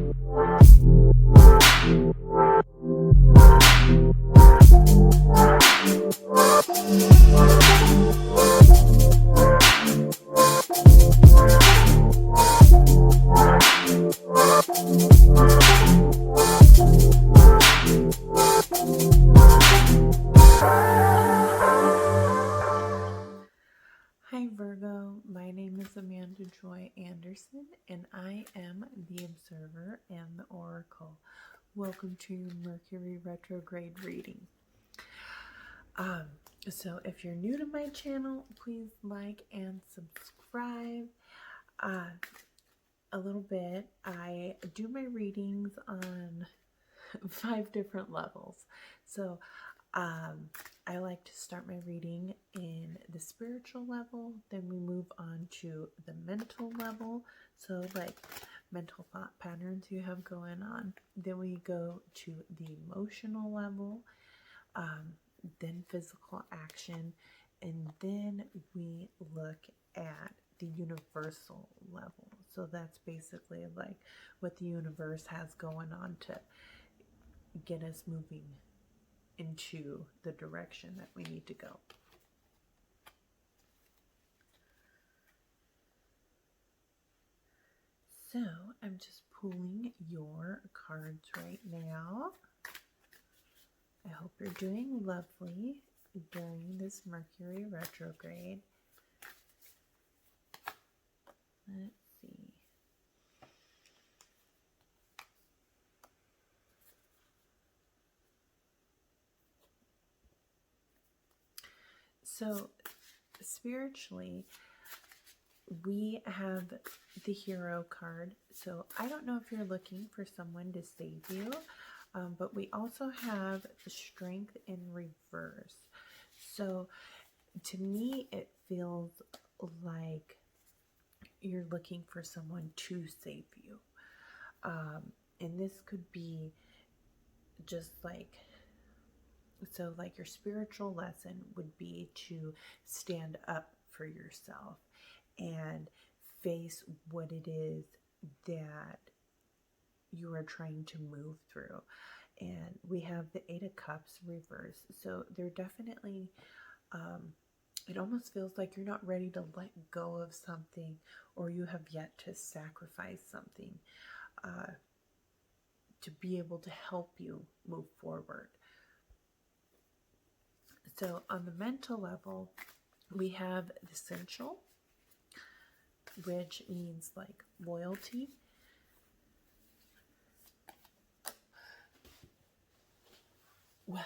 Hi Virgo, my name is Amanda Joy Anderson and I am the Observer and the Oracle. Welcome to your Mercury Retrograde reading. So if you're new to my channel, please like and subscribe. A little bit, I do my readings on 5 different levels. So I like to start my reading in the spiritual level, then we move on to the mental level, so like mental thought patterns you have going on. Then we go to the emotional level, then physical action, and then we look at the universal level. So that's basically like what the universe has going on to get us moving into the direction that we need to go. So I'm just pulling your cards right now. I hope you're doing lovely during this Mercury retrograde. Let's see. So spiritually, we have the Hero card. So I don't know if you're looking for someone to save you, but we also have the Strength in reverse. So to me, it feels like you're looking for someone to save you. And this could be just like, so like your spiritual lesson would be to stand up for yourself and face what it is that you are trying to move through. And we have the 8 of Cups reverse. So they're definitely, it almost feels like you're not ready to let go of something, or you have yet to sacrifice something to be able to help you move forward. So on the mental level, we have the essential, which means like loyalty. Well,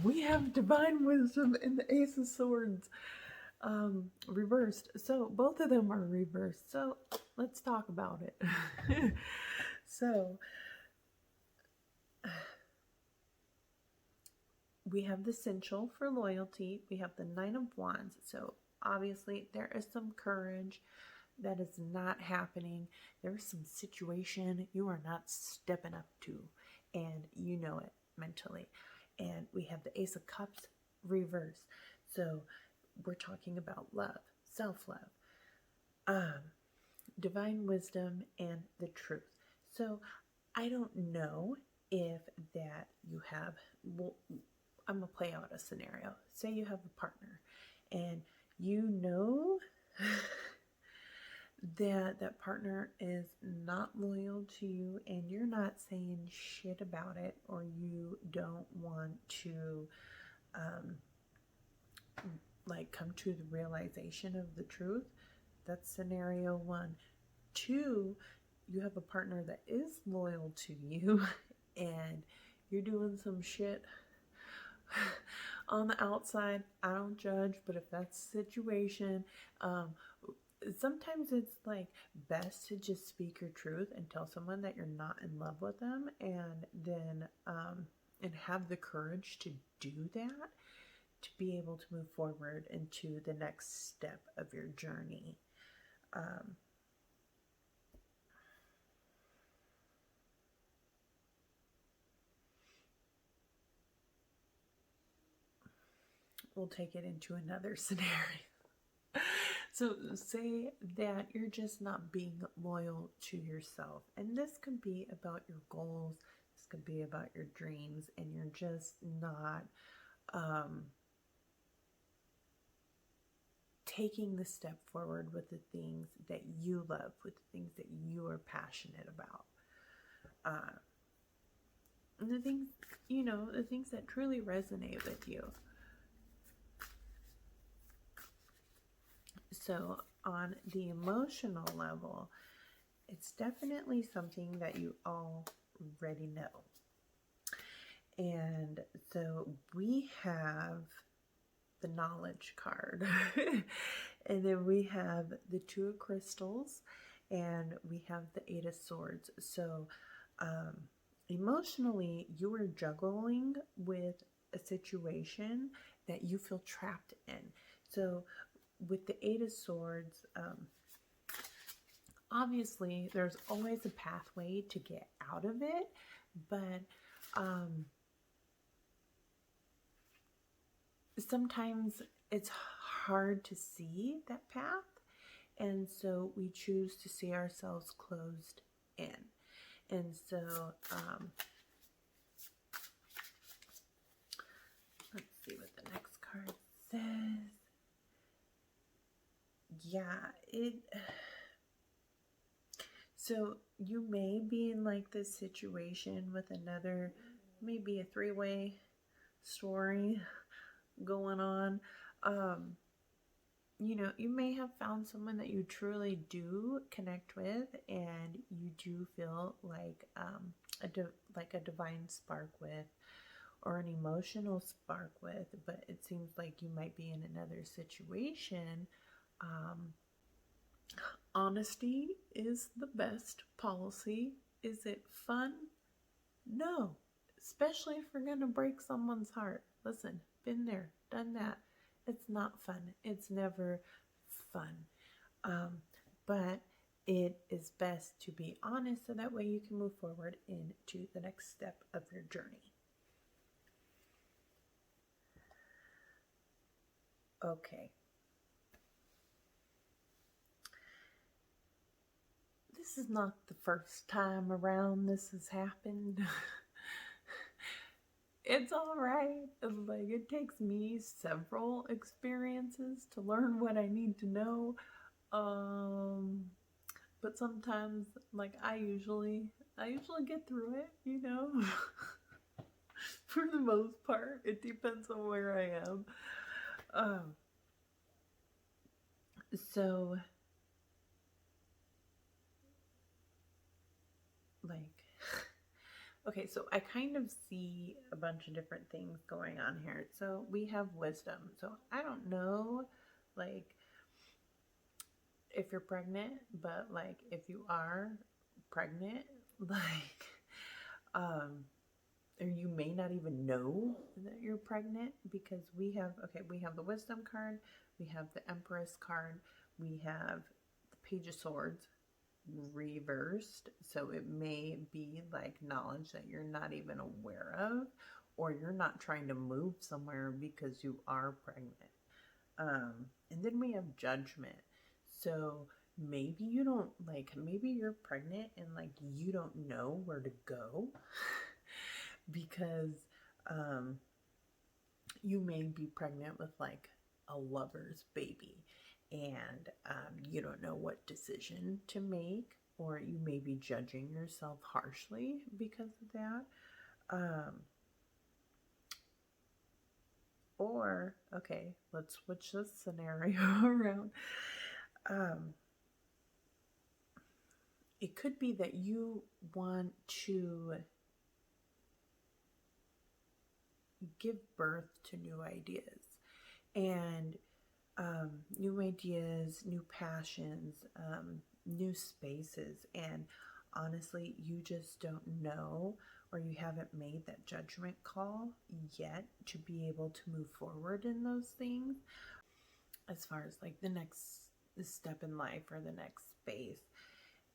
we have divine wisdom and the Ace of Swords reversed. So both of them are reversed. So let's talk about it. So we have the essential for loyalty. We have the 9 of Wands. So obviously there is some courage that is not happening. There's some situation you are not stepping up to, and you know it mentally. And we have the Ace of Cups reverse. So we're talking about love, self-love, divine wisdom, and the truth. So I don't know if that you have, well, I'm going to play out a scenario. Say you have a partner and you know that partner is not loyal to you, and you're not saying shit about it, or you don't want to like come to the realization of the truth. That's scenario 1. 2, you have a partner that is loyal to you and you're doing some shit on the outside. I don't judge, but if that's the situation, sometimes it's like best to just speak your truth and tell someone that you're not in love with them, and then and have the courage to do that, to be able to move forward into the next step of your journey. We'll take it into another scenario. So say that you're just not being loyal to yourself. And this could be about your goals. This could be about your dreams. And you're just not taking the step forward with the things that you love, with the things that you are passionate about. And the things, the things that truly resonate with you. So on the emotional level, it's definitely something that you already know. And so we have the knowledge card. And then we have the Two of Crystals, and we have the Eight of Swords. So emotionally, you are juggling with a situation that you feel trapped in. So with the Eight of Swords, obviously there's always a pathway to get out of it, but sometimes it's hard to see that path, and so we choose to see ourselves closed in. And so let's see what the next card says. Yeah, so you may be in like this situation with another, maybe a three-way story going on. You may have found someone that you truly do connect with, and you do feel like a divine spark with, or an emotional spark with, but it seems like you might be in another situation. Honesty is the best policy. Is it fun? No, especially if you're going to break someone's heart. Listen, been there, done that. It's not fun. It's never fun. But it is best to be honest so that way you can move forward into the next step of your journey. Okay. This is not the first time around this has happened. It's all right. Like, it takes me several experiences to learn what I need to know. But sometimes, like, I usually get through it, For the most part. It depends on where I am. So, like, okay, so I kind of see a bunch of different things going on here. So we have wisdom. So I don't know, like, if you're pregnant, but like if you are pregnant, like, or you may not even know that you're pregnant, because we have the wisdom card, we have the Empress card, we have the Page of Swords reversed. So it may be like knowledge that you're not even aware of, or you're not trying to move somewhere because you are pregnant. And then we have Judgment. So maybe maybe you're pregnant and like you don't know where to go because you may be pregnant with like a lover's baby, and you don't know what decision to make, or you may be judging yourself harshly because of that. Or, okay, let's switch this scenario around. It could be that you want to give birth to new ideas, and new ideas, new passions, new spaces, and honestly, you just don't know, or you haven't made that judgment call yet to be able to move forward in those things as far as like the next step in life or the next space.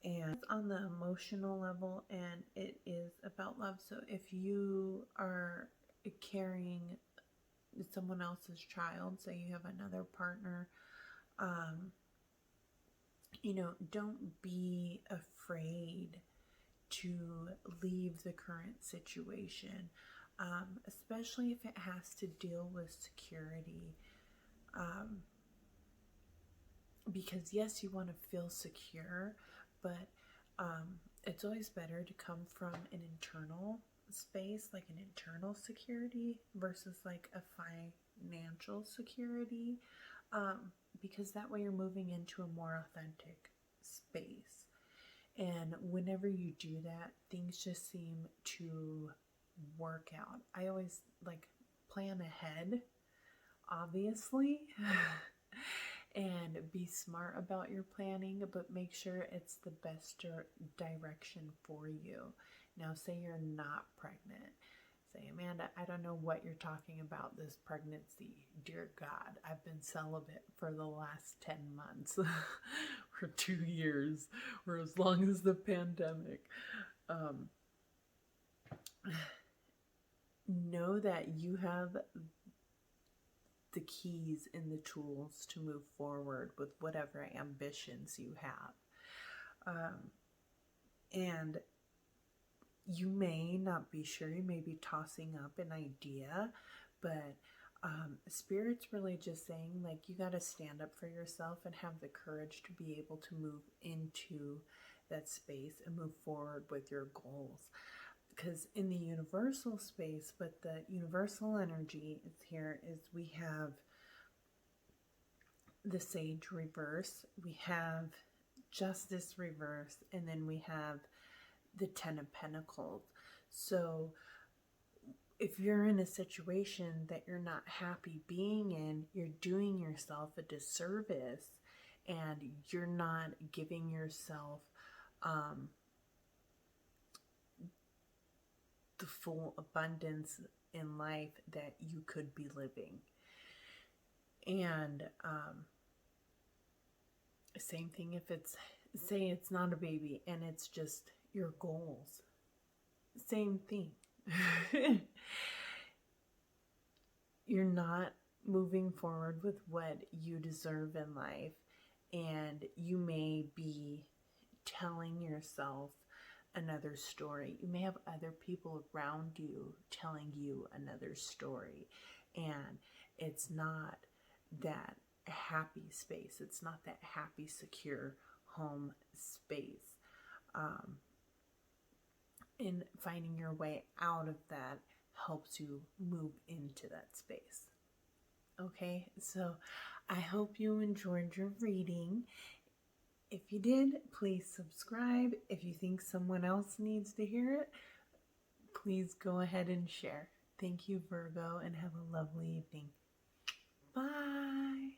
And it's on the emotional level, and it is about love. So if you are carrying someone else's child, say you have another partner, don't be afraid to leave the current situation, especially if it has to deal with security. Because yes, you want to feel secure, but it's always better to come from an internal space, like an internal security, versus like a financial security, because that way you're moving into a more authentic space. And whenever you do that, things just seem to work out. I always like plan ahead, obviously, and be smart about your planning, but make sure it's the best direction for you. Now, say you're not pregnant. Say, Amanda, I don't know what you're talking about this pregnancy. Dear God, I've been celibate for the last 10 months, for 2 years, or as long as the pandemic. Know that you have the keys and the tools to move forward with whatever ambitions you have. And you may not be sure, you may be tossing up an idea, but Spirit's really just saying, like, you got to stand up for yourself and have the courage to be able to move into that space and move forward with your goals. Because in the universal space, but the universal energy is here, is we have the Sage reverse, we have Justice reverse, and then we have the Ten of Pentacles. So if you're in a situation that you're not happy being in, you're doing yourself a disservice, and you're not giving yourself the full abundance in life that you could be living. And same thing if it's, say it's not a baby and it's just your goals. Same thing. You're not moving forward with what you deserve in life, and you may be telling yourself another story. You may have other people around you telling you another story, and it's not that happy space. It's not that happy, secure home space. And finding your way out of that helps you move into that space. Okay, so I hope you enjoyed your reading. If you did, please subscribe. If you think someone else needs to hear it, please go ahead and share. Thank you, Virgo, and have a lovely evening. Bye.